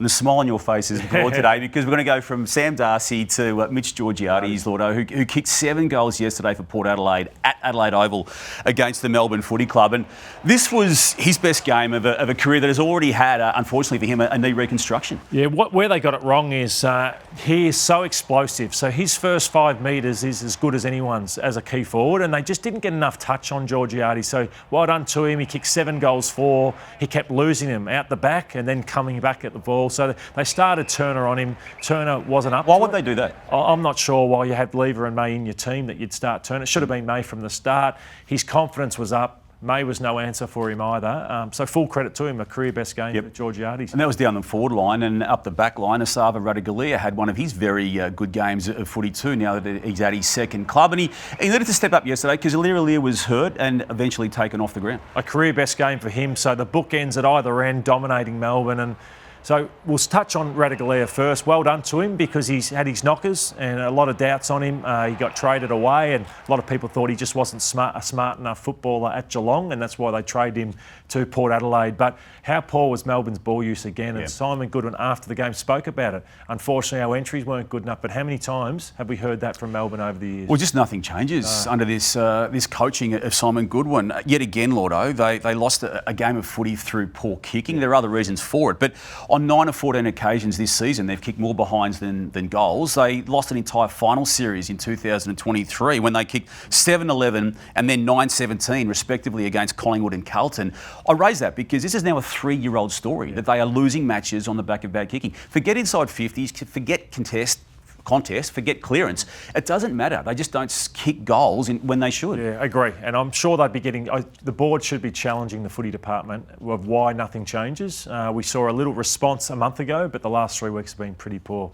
And the smile on your face is broad today because we're going to go from Sam Darcy to Mitch Georgiades, Lordo, who kicked 7 goals yesterday for Port Adelaide at Adelaide Oval against the Melbourne Footy Club. And this was his best game of a career that has already had, unfortunately for him, a knee reconstruction. Yeah, where they got it wrong is he is so explosive. So his first 5 metres is as good as anyone's as a key forward, and they just didn't get enough touch on Georgiades. So well done to him. He kicked 7 goals for. He kept losing them out the back and then coming back at the ball. So they started Turner on him. Turner wasn't up. Why would they do that? I'm not sure why you had Lever and May in your team that you'd start Turner. It should have been May from the start. His confidence was up. May was no answer for him either. So full credit to him, a career best game for Georgiades. And that was down the forward line, and up the back line, Asava Radaglia had one of his very good games of footy too, now that he's at his second club. And he needed to step up yesterday because Aliir was hurt and eventually taken off the ground. A career best game for him, so the bookends at either end dominating Melbourne. And so we'll touch on Radaglia first. Well done to him because he's had his knockers and a lot of doubts on him. He got traded away and a lot of people thought he just wasn't a smart enough footballer at Geelong, and that's why they traded him to Port Adelaide. But how poor was Melbourne's ball use again? And Simon Goodwin after the game spoke about it. Unfortunately, our entries weren't good enough, but how many times have we heard that from Melbourne over the years? Well, just nothing changes under this coaching of Simon Goodwin. Yet again, Lordo, they lost a game of footy through poor kicking. There are other reasons for it, but on 9 of 14 occasions this season, they've kicked more behinds than goals. They lost an entire final series in 2023 when they kicked 7-11 and then 9-17 respectively against Collingwood and Carlton. I raise that because this is now a 3-year-old story that they are losing matches on the back of bad kicking. Forget inside 50s, forget contest, forget clearance. It doesn't matter. They just don't kick goals when they should. Yeah, I agree. And I'm sure they'd be getting... the board should be challenging the footy department of why nothing changes. We saw a little response a month ago, but the last 3 weeks have been pretty poor.